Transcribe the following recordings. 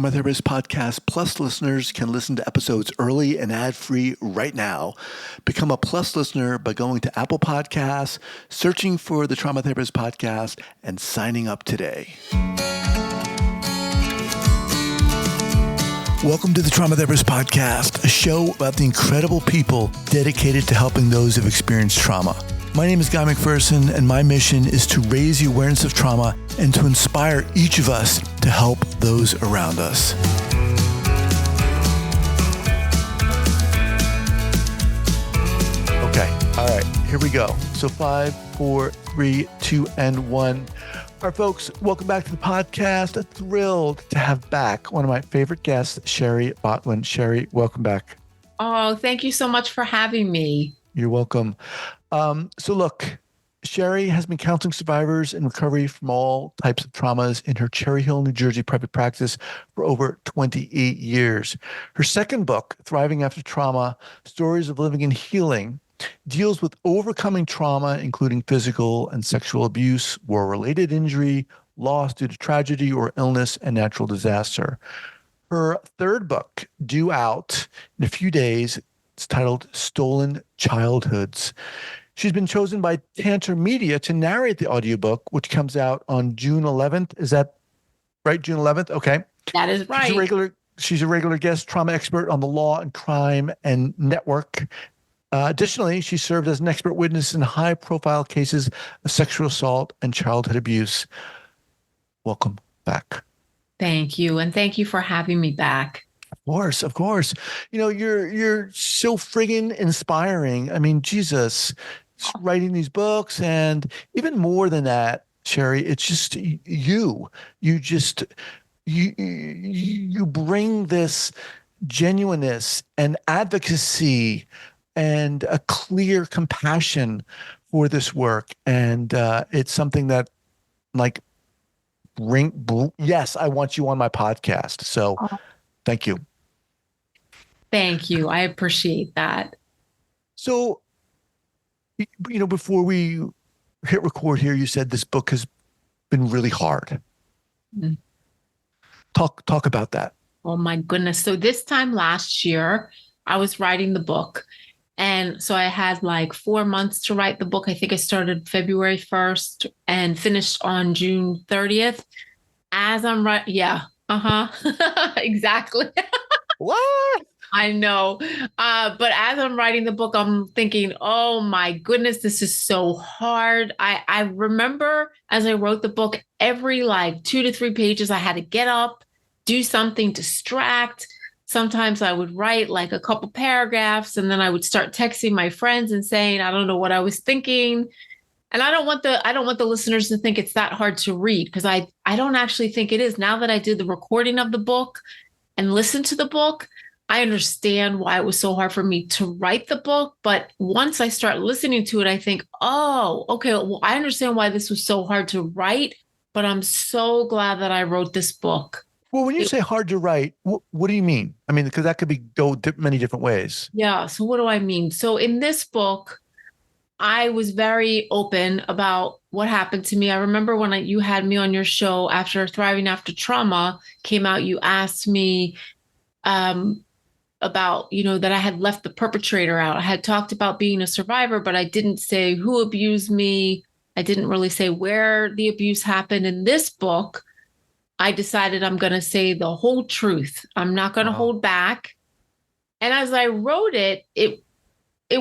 Trauma Therapist Podcast Plus listeners can listen to episodes early and ad-free right now. Become a Plus listener by going to Apple Podcasts, searching for the Trauma Therapist Podcast, and signing up today. Welcome to the Trauma Therapist Podcast, a show about the incredible people dedicated to helping those who've experienced trauma. My name is Guy McPherson, and my mission is to raise the awareness of trauma and to inspire each of us to help those around us. Okay, all right, here we go. So 5, 4, 3, 2, and 1. All right, folks, welcome back to the podcast. Thrilled to have back one of my favorite guests, Shari Botwin. Shari, welcome back. Oh, thank you so much for having me. You're welcome. So look, Shari has been counseling survivors in recovery from all types of traumas in her Cherry Hill, New Jersey private practice for over 28 years. Her second book, Thriving After Trauma, Stories of Living and Healing, deals with overcoming trauma, including physical and sexual abuse, war-related injury, loss due to tragedy or illness, and natural disaster. Her third book, due out in a few days, it's titled Stolen Childhoods. She's been chosen by Tantor Media to narrate the audiobook, which comes out on June 11th. Is that right? June 11th? Okay. That is right. She's a regular guest trauma expert on the Law and Crime and Network. Additionally, she served as an expert witness in high-profile cases of sexual assault and childhood abuse. Welcome back. Thank you. And thank you for having me back. Of course. You know, you're so friggin' inspiring. I mean, Jesus, writing these books, and even more than that, Shari, it's just you bring this genuineness and advocacy and a clear compassion for this work. And it's something that, like, yes, I want you on my podcast. So thank you. Thank you. I appreciate that. So, you know, before we hit record here, you said this book has been really hard. Mm-hmm. Talk about that. Oh my goodness. So this time last year, I was writing the book. And so I had like 4 months to write the book. I think I started February 1st and finished on June 30th. As I'm writing, exactly. What? I know. But as I'm writing the book, I'm thinking, oh my goodness, this is so hard. I remember as I wrote the book, every like 2 to 3 pages, I had to get up, do something, distract. Sometimes I would write like a couple paragraphs and then I would start texting my friends and saying, I don't know what I was thinking. And I don't want the listeners to think it's that hard to read, because I don't actually think it is. Now that I did the recording of the book and listened to the book, I understand why it was so hard for me to write the book. But once I start listening to it, I think, oh, okay, well, I understand why this was so hard to write, but I'm so glad that I wrote this book. Well, when you say hard to write, what do you mean? I mean, because that could go many different ways. Yeah. So what do I mean? So in this book, I was very open about what happened to me. I remember when you had me on your show after Thriving After Trauma came out, you asked me about, that I had left the perpetrator out. I had talked about being a survivor, but I didn't say who abused me. I didn't really say where the abuse happened. In this book, I decided I'm going to say the whole truth. I'm not going to hold back. And as I wrote it, it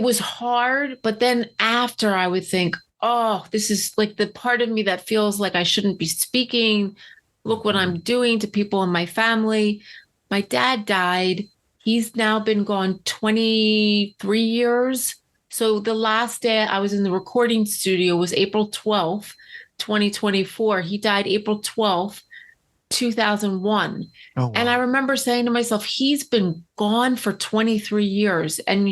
was hard. But then after, I would think, oh, this is like the part of me that feels like I shouldn't be speaking. Look what I'm doing to people in my family. My dad died. He's now been gone 23 years. So the last day I was in the recording studio was April 12th, 2024. He died April 12th, 2001. Oh, wow. And I remember saying to myself, he's been gone for 23 years. And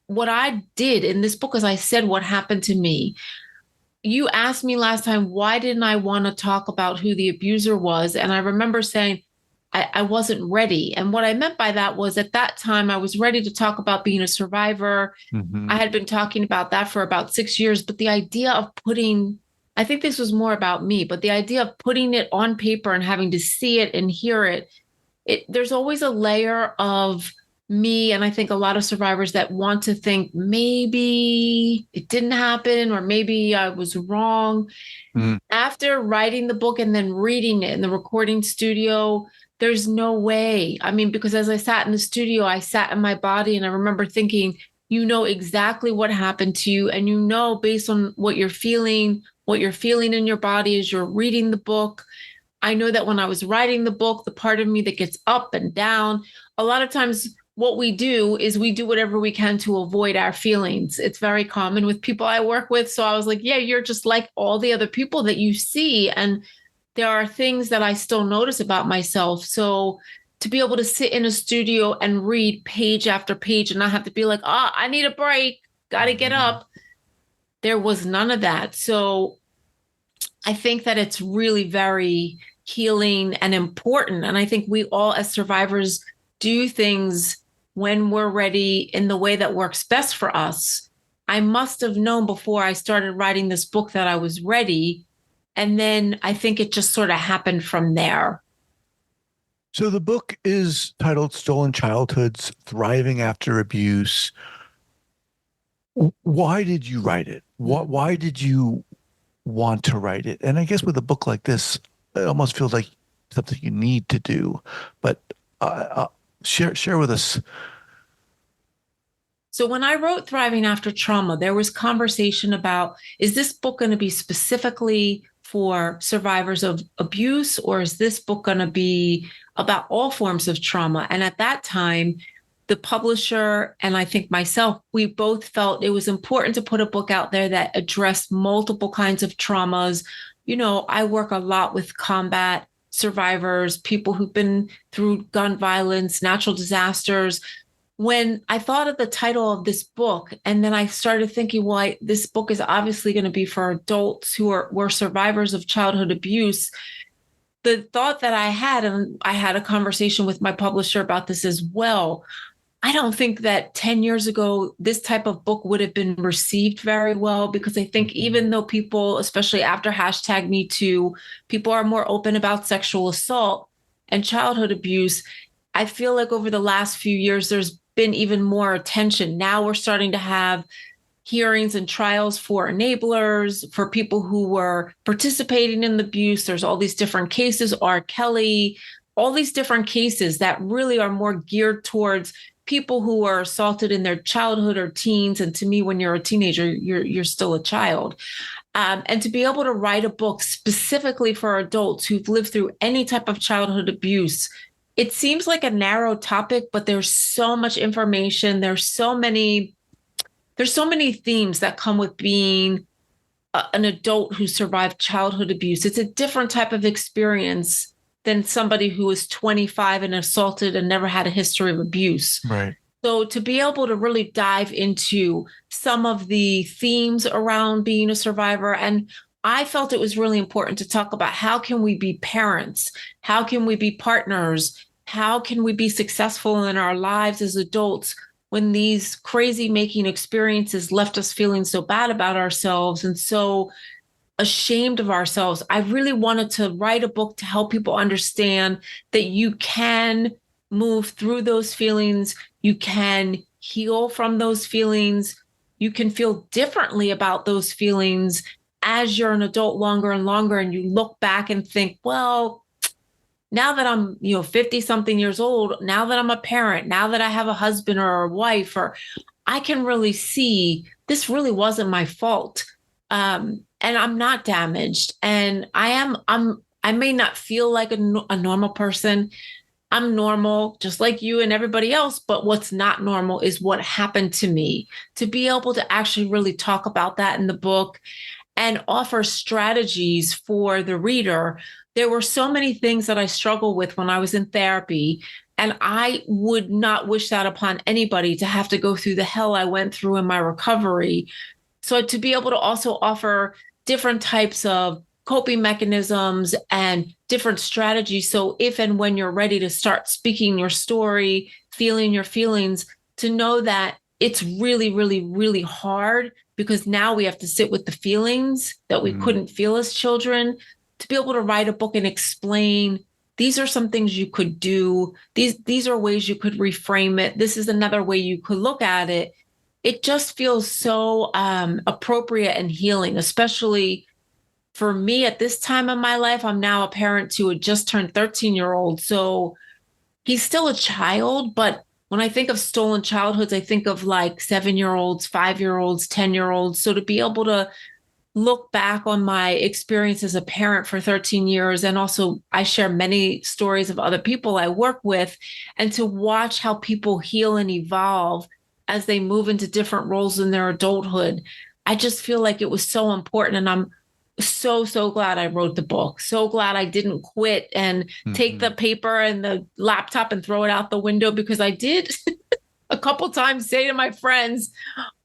what I did in this book is I said what happened to me. You asked me last time, why didn't I want to talk about who the abuser was? And I remember saying, I wasn't ready. And what I meant by that was at that time, I was ready to talk about being a survivor. Mm-hmm. I had been talking about that for about 6 years, but the idea of I think this was more about me, but the idea of putting it on paper and having to see it and hear it there's always a layer of me, and I think a lot of survivors that want to think maybe it didn't happen or maybe I was wrong. Mm. After writing the book and then reading it in the recording studio, there's no way. I mean, because as I sat in the studio, I sat in my body and I remember thinking, you know exactly what happened to you. And you know, based on what you're feeling in your body as you're reading the book. I know that when I was writing the book, the part of me that gets up and down, a lot of times what we do is we do whatever we can to avoid our feelings. It's very common with people I work with. So I was like, yeah, you're just like all the other people that you see. And there are things that I still notice about myself. So to be able to sit in a studio and read page after page and not have to be like, I need a break, got to get up. There was none of that. So I think that it's really very healing and important. And I think we all, as survivors, do things when we're ready in the way that works best for us. I must have known before I started writing this book that I was ready. And then I think it just sort of happened from there. So the book is titled Stolen Childhoods, Thriving After Abuse. Why did you write it? Why did you want to write it? And I guess with a book like this, it almost feels like something you need to do. But share with us. So when I wrote Thriving After Trauma, there was conversation about, is this book going to be specifically for survivors of abuse, or is this book going to be about all forms of trauma? And at that time, the publisher and I think myself, we both felt it was important to put a book out there that addressed multiple kinds of traumas. You know, I work a lot with combat survivors, people who've been through gun violence, natural disasters. When I thought of the title of this book, and then I started thinking, well, this book is obviously going to be for adults who were survivors of childhood abuse. The thought that I had, and I had a conversation with my publisher about this as well, I don't think that 10 years ago, this type of book would have been received very well, because I think even though people, especially after #MeToo, people are more open about sexual assault and childhood abuse, I feel like over the last few years, there's been even more attention. Now we're starting to have hearings and trials for enablers, for people who were participating in the abuse. There's all these different cases, R. Kelly, all these different cases that really are more geared towards people who are assaulted in their childhood or teens. And to me, when you're a teenager, you're still a child. And to be able to write a book specifically for adults who've lived through any type of childhood abuse, it seems like a narrow topic, but there's so much information. There's so many themes that come with being an adult who survived childhood abuse. It's a different type of experience than somebody who was 25 and assaulted and never had a history of abuse. Right. So to be able to really dive into some of the themes around being a survivor, and I felt it was really important to talk about how can we be parents? How can we be partners? How can we be successful in our lives as adults when these crazy making experiences left us feeling so bad about ourselves and so ashamed of ourselves? I really wanted to write a book to help people understand that you can move through those feelings. You can heal from those feelings. You can feel differently about those feelings as you're an adult longer and longer. And you look back and think, well, now that I'm, 50 something years old, now that I'm a parent, now that I have a husband or a wife, or I can really see this really wasn't my fault. And I'm not damaged. And I may not feel like a normal person. I'm normal, just like you and everybody else. But what's not normal is what happened to me. To be able to actually really talk about that in the book and offer strategies for the reader. There were so many things that I struggled with when I was in therapy, and I would not wish that upon anybody, to have to go through the hell I went through in my recovery. So to be able to also offer different types of coping mechanisms and different strategies. So if and when you're ready to start speaking your story, feeling your feelings, to know that it's really, really, really hard, because now we have to sit with the feelings that we couldn't feel as children. To be able to write a book and explain these are some things you could do. These are ways you could reframe it. This is another way you could look at it. It just feels so appropriate and healing, especially for me at this time of my life. I'm now a parent to a just turned 13-year-old. So he's still a child, but when I think of stolen childhoods, I think of like 7-year-olds, 5-year-olds, 10-year-olds. So to be able to look back on my experience as a parent for 13 years, and also I share many stories of other people I work with, and to watch how people heal and evolve as they move into different roles in their adulthood, I just feel like it was so important. And I'm so glad I wrote the book. So glad I didn't quit and take the paper and the laptop and throw it out the window, because I did a couple times say to my friends,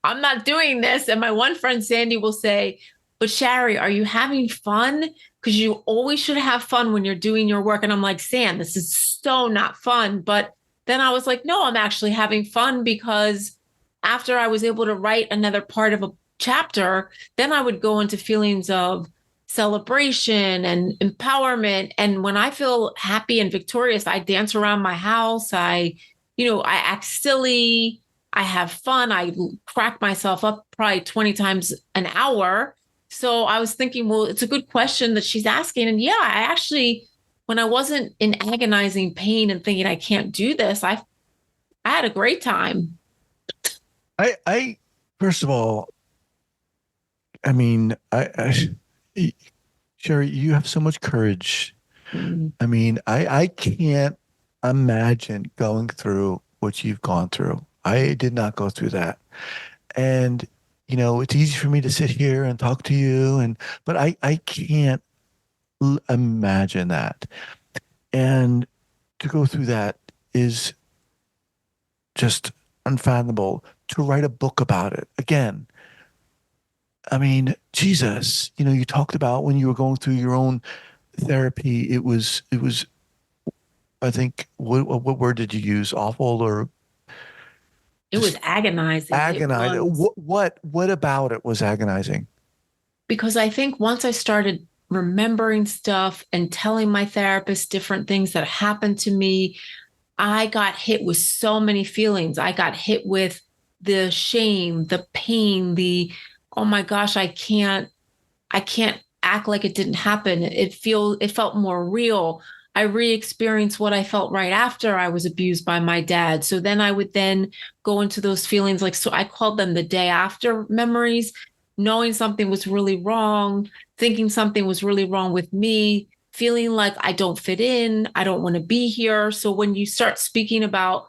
I'm not doing this. And my one friend, Sandy, will say, but Shari, are you having fun? Because you always should have fun when you're doing your work. And I'm like, Sam, this is so not fun. But then I was like, no, I'm actually having fun, because after I was able to write another part of a chapter, then I would go into feelings of celebration and empowerment. And when I feel happy and victorious, I dance around my house. I act silly. I have fun. I crack myself up probably 20 times an hour. So I was thinking, well, it's a good question that she's asking. And yeah, I actually, when I wasn't in agonizing pain and thinking I can't do this, I had a great time. I first of all, I mean, Shari, you have so much courage. I mean, I can't imagine going through what you've gone through. I did not go through that. And, it's easy for me to sit here and talk to you, but I can't imagine that. And to go through that is just unfathomable. To write a book about it again. I mean, Jesus, you talked about when you were going through your own therapy, it was, I think, what word did you use? Awful or it was agonizing. Agonizing. What about it was agonizing? Because I think once I started remembering stuff and telling my therapist different things that happened to me, I got hit with so many feelings. I got hit with the shame, the pain, oh my gosh, I can't act like it didn't happen. It felt more real. I re-experienced what I felt right after I was abused by my dad. So then I would then go into those feelings, like, so I called them the day after memories, knowing something was really wrong, thinking something was really wrong with me, feeling like I don't fit in, I don't want to be here. So when you start speaking about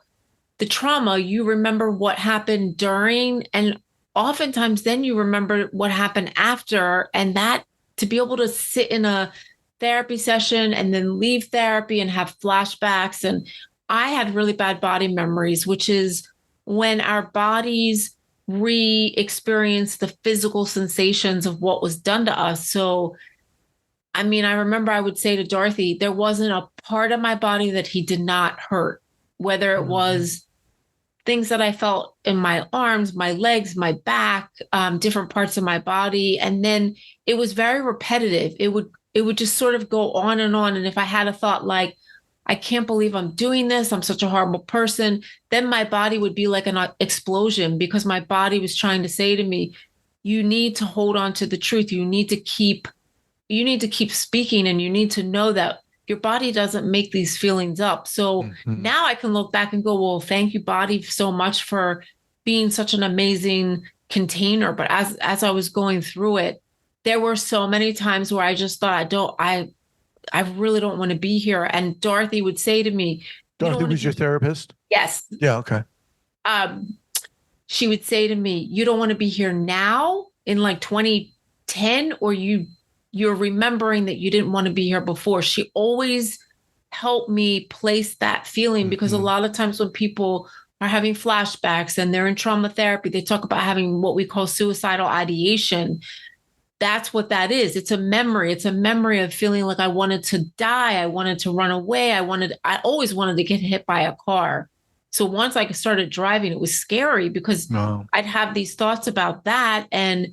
the trauma, you remember what happened during, and oftentimes then you remember what happened after. And that, to be able to sit in a therapy session and then leave therapy and have flashbacks. And I had really bad body memories, which is when our bodies re-experience the physical sensations of what was done to us. So, I mean, I remember I would say to Dorothy, there wasn't a part of my body that he did not hurt, whether it was things that I felt in my arms, my legs, my back, different parts of my body. And then it was very repetitive. It would just sort of go on and on. And if I had a thought like, I can't believe I'm doing this, I'm such a horrible person, then my body would be like an explosion, because my body was trying to say to me, you need to hold on to the truth. You need to keep speaking, and you need to know that your body doesn't make these feelings up. So now I can look back and go, well, thank you, body, so much for being such an amazing container. But as I was going through it, there were so many times where I just thought, I really don't want to be here. And Dorothy would say to me, Dorothy was your therapist? Yes. Yeah. Okay. She would say to me, you don't want to be here now in like 2010, or you're remembering that you didn't want to be here before. She always helped me place that feeling, because a lot of times when people are having flashbacks and they're in trauma therapy, they talk about having what we call suicidal ideation. That's what that is. It's a memory. It's a memory of feeling like I wanted to die. I wanted to run away. I always wanted to get hit by a car. So once I started driving, it was scary, because I'd have these thoughts about that. And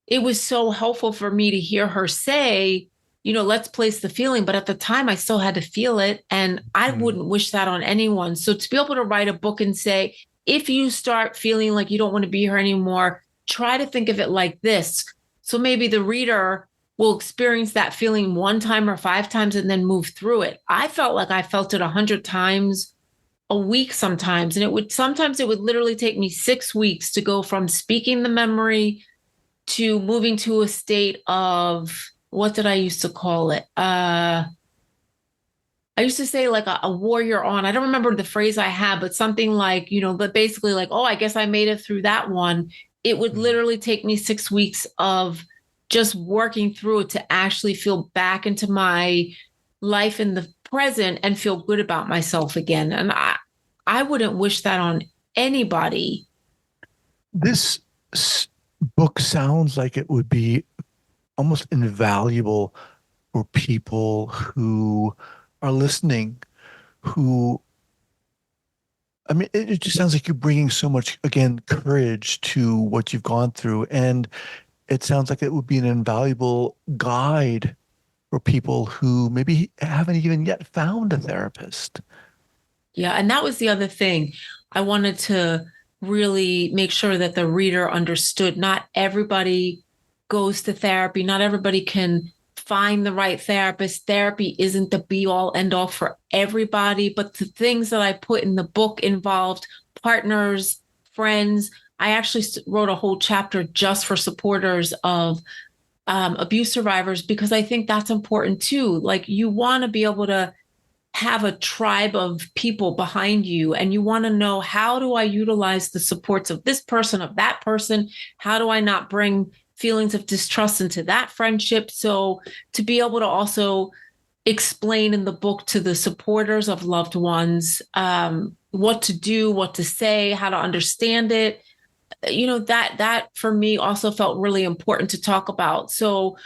it was so helpful for me to hear her say, let's place the feeling. But at the time, I still had to feel it. And I Mm. wouldn't wish that on anyone. So to be able to write a book and say, if you start feeling like you don't want to be here anymore, try to think of it like this. So maybe the reader will experience that feeling one time or 5 times and then move through it. I felt like I felt it 100 times a week sometimes. And sometimes it would literally take me 6 weeks to go from speaking the memory to moving to a state of, what did I used to call it? I used to say like a warrior on. I don't remember the phrase I had, but something like, but basically like, oh, I guess I made it through that one. It would Mm. literally take me 6 weeks of just working through it to actually feel back into my life in the present and feel good about myself again. And I wouldn't wish that on anybody. This book sounds like it would be almost invaluable for people who are listening, who, I mean, it just sounds like you're bringing so much, again, courage to what you've gone through. And it sounds like it would be an invaluable guide for people who maybe haven't even yet found a therapist. Yeah. And that was the other thing. I wanted to really make sure that the reader understood not everybody goes to therapy, not everybody can find the right therapist. Therapy isn't the be all end all for everybody, but the things that I put in the book involved partners, friends. I actually wrote a whole chapter just for supporters of abuse survivors, because I think that's important too. Like, you want to be able to have a tribe of people behind you, and you want to know, how do I utilize the supports of this person, of that person? How do I not bring feelings of distrust into that friendship? So to be able to also explain in the book to the supporters of loved ones, what to do, what to say, how to understand it, that for me also felt really important to talk about. So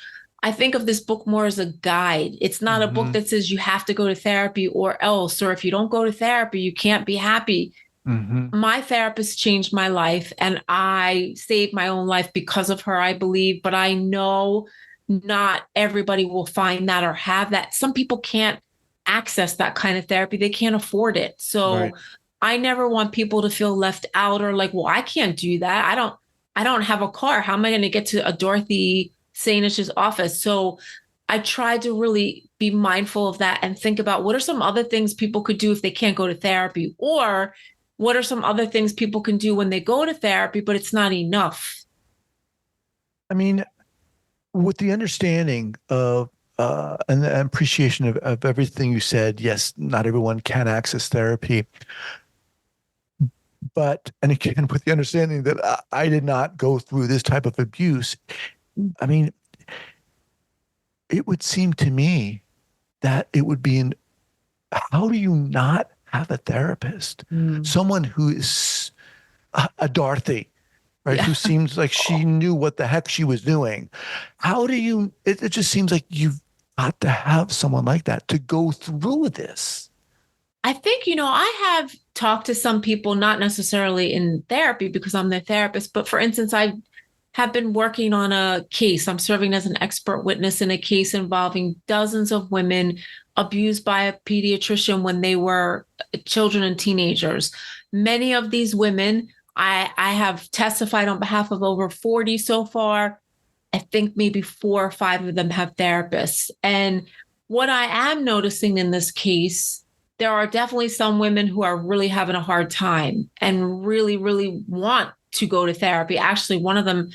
I think of this book more as a guide. It's not a book Hmm. that says you have to go to therapy or else, or if you don't go to therapy, you can't be happy. Hmm. My therapist changed my life, and I saved my own life because of her, I believe. But I know not everybody will find that or have that. Some people can't access that kind of therapy, they can't afford it. So Right. I never want people to feel left out or like, well, I can't do that. I don't have a car. How am I going to get to a Dorothy Sainish's office? So I try to really be mindful of that and think about, what are some other things people could do if they can't go to therapy, or what are some other things people can do when they go to therapy, but it's not enough. I mean, with the understanding of and the appreciation of everything you said, yes, not everyone can access therapy. But, and again, with the understanding that I did not go through this type of abuse, I mean, it would seem to me that it would be how do you not have a therapist? Mm. Someone who is a Dorothy, right? Yeah. Who seems like she knew what the heck she was doing. How do you, it just seems like you've got to have someone like that to go through this. I think, I have talked to some people, not necessarily in therapy because I'm their therapist, but for instance, I have been working on a case. I'm serving as an expert witness in a case involving dozens of women abused by a pediatrician when they were children and teenagers. Many of these women, I have testified on behalf of over 40 so far. I think maybe 4 or 5 of them have therapists. And what I am noticing in this case, there are definitely some women who are really having a hard time and really, really want to go to therapy. Actually, one of them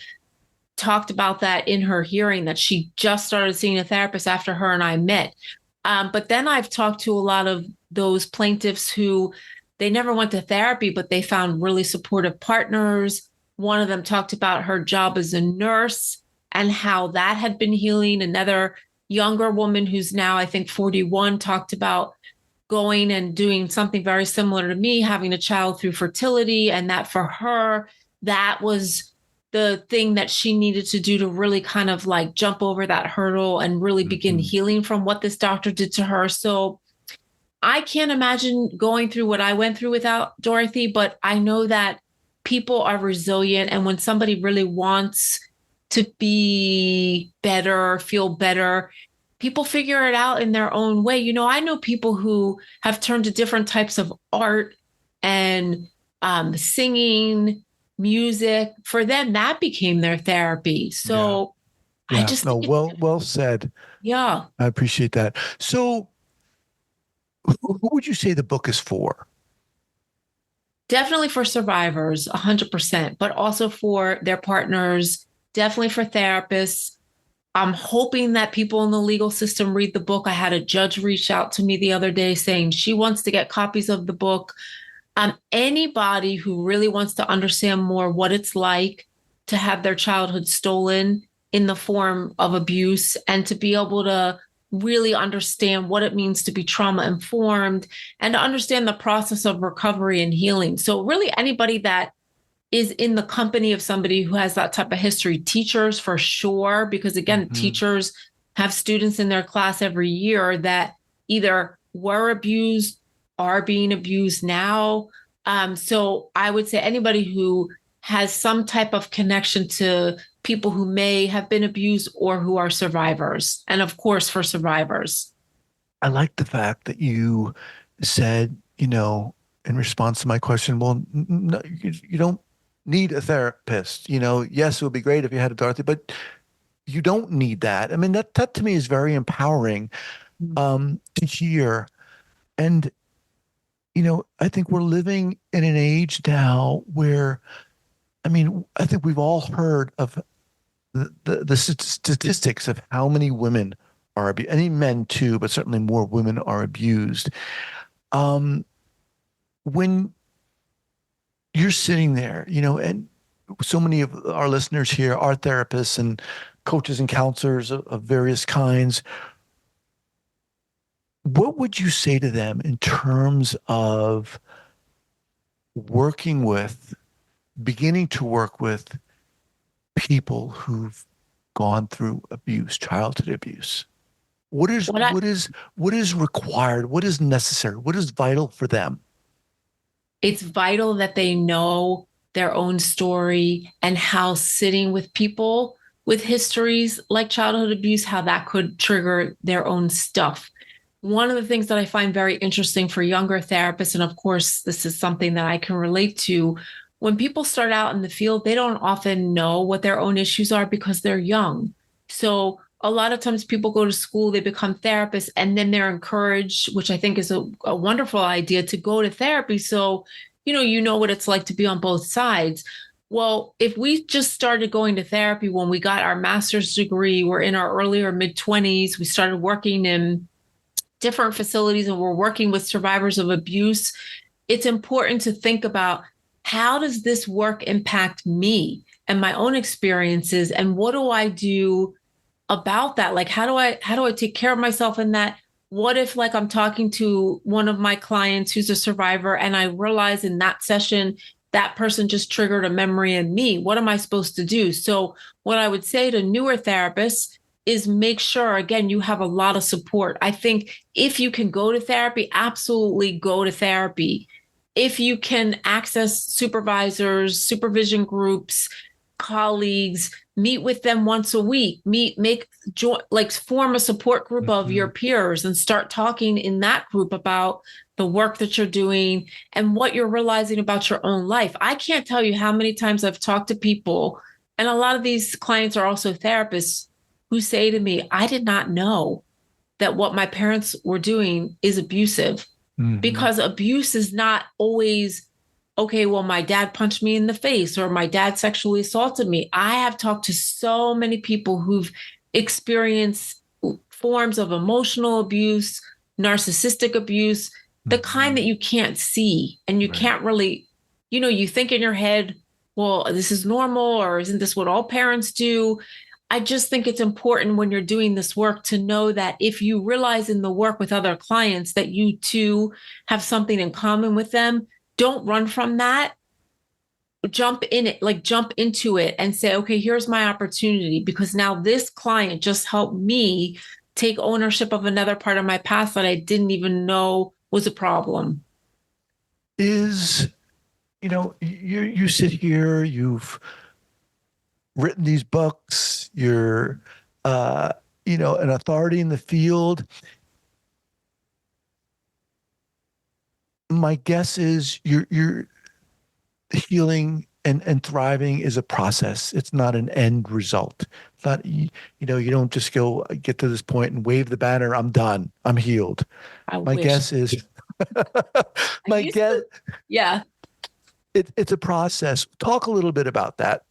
talked about that in her hearing, that she just started seeing a therapist after her and I met. But then I've talked to a lot of those plaintiffs who, they never went to therapy, but they found really supportive partners. One of them talked about her job as a nurse and how that had been healing. Another younger woman who's now, I think, 41, talked about going and doing something very similar to me, having a child through fertility. And that for her, that was the thing that she needed to do to really kind of like jump over that hurdle and really begin Mm-hmm. healing from what this doctor did to her. So I can't imagine going through what I went through without Dorothy, but I know that people are resilient. And when somebody really wants to be better, feel better, people figure it out in their own way. I know people who have turned to different types of art and singing, music. For them, that became their therapy. Yeah. So I Yeah. just No, think it's, well said. yeah, I appreciate that. So who would you say the book is for? definitely for survivors, 100%, but also for their partners, definitely for therapists. I'm hoping that people in the legal system read the book. I had a judge reach out to me the other day saying she wants to get copies of the book. Anybody who really wants to understand more what it's like to have their childhood stolen in the form of abuse and to be able to really understand what it means to be trauma informed and to understand the process of recovery and healing. So, really, anybody that is in the company of somebody who has that type of history, teachers for sure, because again, Hmm. teachers have students in their class every year that either were abused, are being abused now. So I would say anybody who has some type of connection to people who may have been abused or who are survivors. And of course, for survivors. I like the fact that you said, in response to my question, well, no, you don't need a therapist. Yes, it would be great if you had a Dorothy, but you don't need that. I mean, that to me is very empowering to hear. And, I think we're living in an age now where, I mean, I think we've all heard of the statistics of how many women are abused, any men too, but certainly more women are abused. Um, when you're sitting there, and so many of our listeners here are therapists and coaches and counselors of various kinds. What would you say to them in terms of working with, beginning to work with people who've gone through abuse, childhood abuse? What is What I what is what is required? What is necessary? What is vital for them? It's vital that they know their own story and how sitting with people with histories like childhood abuse, how that could trigger their own stuff. One of the things that I find very interesting for younger therapists, and of course, this is something that I can relate to, when people start out in the field, they don't often know what their own issues are because they're young. So a lot of times people go to school, they become therapists, and then they're encouraged, which I think is a wonderful idea, to go to therapy. So, you know what it's like to be on both sides. Well, if we just started going to therapy when we got our master's degree, we're in our early or mid 20s, we started working in different facilities and we're working with survivors of abuse, it's important to think about how does this work impact me and my own experiences and what do I do about that? Like how do I take care of myself in that? What if like I'm talking to one of my clients who's a survivor and I realize in that session that person just triggered a memory in me? What am I supposed to do? So what I would say to newer therapists is make sure again you have a lot of support. I think if you can go to therapy, absolutely go to therapy. If you can access supervisors, supervision groups, colleagues, meet with them once a week, like form a support group of your Mhm. peers and start talking in that group about the work that you're doing and what you're realizing about your own life. I can't tell you how many times I've talked to people, and a lot of these clients are also therapists who say to me, I did not know that what my parents were doing is abusive, Mhm. because abuse is not always, okay, well, my dad punched me in the face or my dad sexually assaulted me. I have talked to so many people who've experienced forms of emotional abuse, narcissistic abuse, the kind that Mhm. you can't see and you Right. can't really, you think in your head, well, this is normal or isn't this what all parents do? I just think it's important when you're doing this work to know that if you realize in the work with other clients that you too have something in common with them, don't run from that. Jump in it, like jump into it and say, okay, here's my opportunity because now this client just helped me take ownership of another part of my past that I didn't even know was a problem. Is, you sit here, you've written these books, you're an authority in the field. My guess is you're healing and thriving is a process. It's not an end result. It's not, you don't just get to this point and wave the banner. I'm done. I'm healed. I My wish. guess is, I my used guess, to- yeah. it's a process. Talk a little bit about that.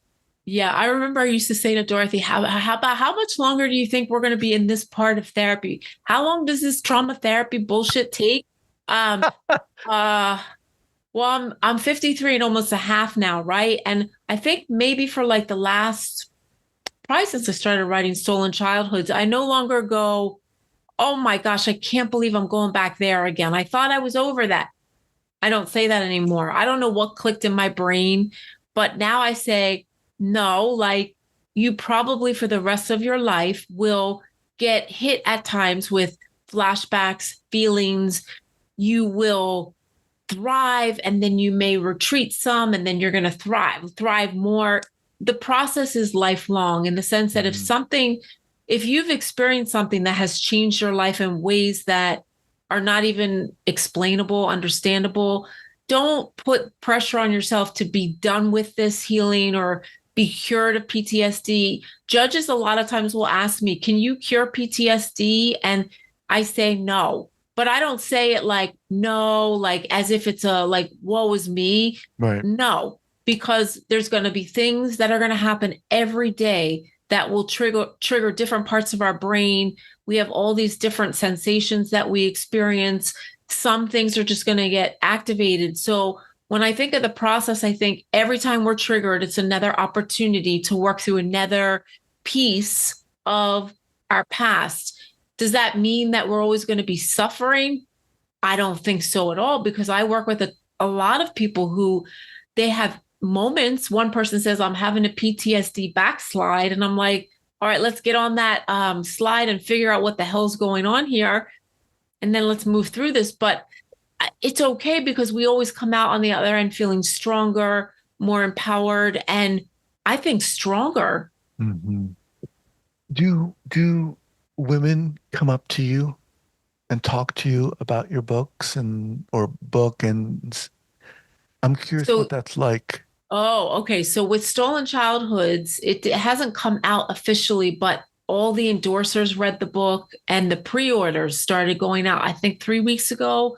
Yeah, I remember I used to say to Dorothy, how much longer do you think we're going to be in this part of therapy? How long does this trauma therapy bullshit take? Um, uh, well, I'm 53 and almost a half now, right? And I think maybe for like the last, probably since I started writing Stolen Childhoods, I no longer go, oh my gosh, I can't believe I'm going back there again. I thought I was over that. I don't say that anymore. I don't know what clicked in my brain, but now I say, no, like you probably for the rest of your life will get hit at times with flashbacks, feelings. You will thrive and then you may retreat some and then you're going to thrive more. The process is lifelong in the sense that if you've experienced something that has changed your life in ways that are not even explainable, understandable, don't put pressure on yourself to be done with this healing or be cured of PTSD. Judges a lot of times will ask me, can you cure PTSD? And I say no. But I don't say it like, no, like as if it's a like, woe is me. Right. No, because there's going to be things that are going to happen every day that will trigger different parts of our brain. We have all these different sensations that we experience. Some things are just going to get activated. So when I think of the process, I think every time we're triggered, it's another opportunity to work through another piece of our past. Does that mean that we're always going to be suffering? I don't think so at all, because I work with a lot of people who they have moments. One person says, I'm having a PTSD backslide. And I'm like, all right, let's get on that slide and figure out what the hell's going on here. And then let's move through this. But it's okay because we always come out on the other end feeling stronger, more empowered, and I think stronger. Mm-hmm. Do women come up to you and talk to you about your books or book? And I'm curious what that's like. Oh, okay. So with Stolen Childhoods, it hasn't come out officially, but all the endorsers read the book and the pre-orders started going out, I think 3 weeks ago.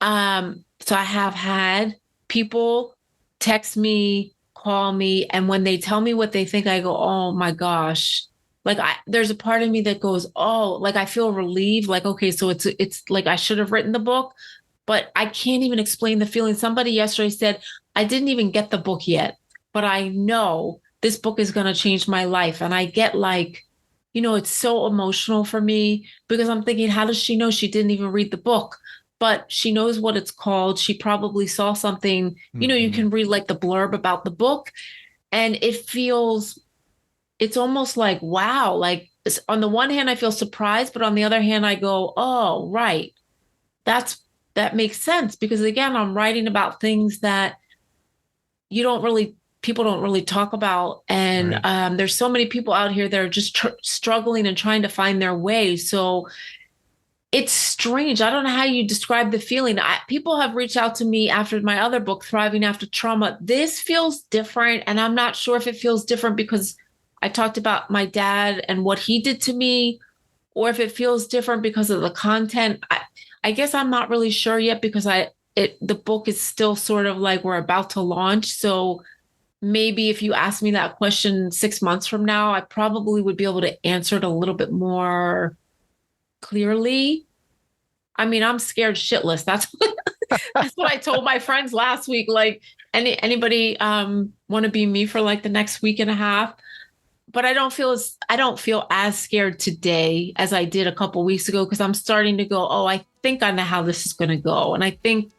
So I have had people text me, call me, and when they tell me what they think, I go, oh my gosh. Like there's a part of me that goes, oh, like I feel relieved. Like, okay, so it's like I should have written the book, but I can't even explain the feeling. Somebody yesterday said, I didn't even get the book yet, but I know this book is going to change my life. And I get like, it's so emotional for me because I'm thinking, how does she know she didn't even read the book? But she knows what it's called. She probably saw something, you can read like the blurb about the book and it's almost like, wow, like on the one hand, I feel surprised, but on the other hand, I go, oh, right. That makes sense because again, I'm writing about things that people don't really talk about. And Right. There's so many people out here that are just struggling and trying to find their way. So it's strange. I don't know how you describe the feeling. People have reached out to me after my other book, Thriving After Trauma. This feels different. And I'm not sure if it feels different because I talked about my dad and what he did to me, or if it feels different because of the content. I guess I'm not really sure yet because the book is still sort of like we're about to launch. So maybe if you ask me that question 6 months from now, I probably would be able to answer it a little bit more clearly. I mean, I'm scared shitless. That's what I told my friends last week. Like, anybody want to be me for like the next week and a half? But I don't feel as scared today as I did a couple weeks ago because I'm starting to go, oh, I think I know how this is going to go, and I think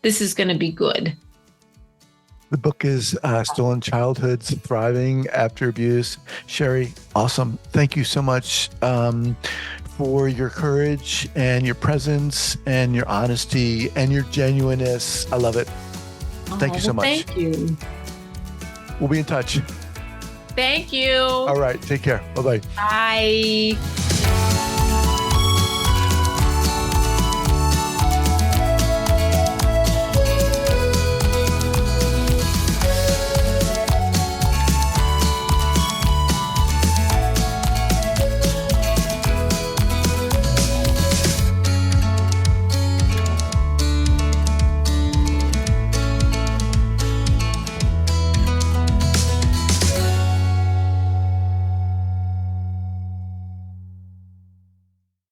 this is going to be good. The book is Stolen Childhoods, Thriving After Abuse. Shari, awesome. Thank you so much for your courage and your presence and your honesty and your genuineness. I love it. Thank you so much. Thank you. We'll be in touch. Thank you. All right. Take care. Bye-bye. Bye.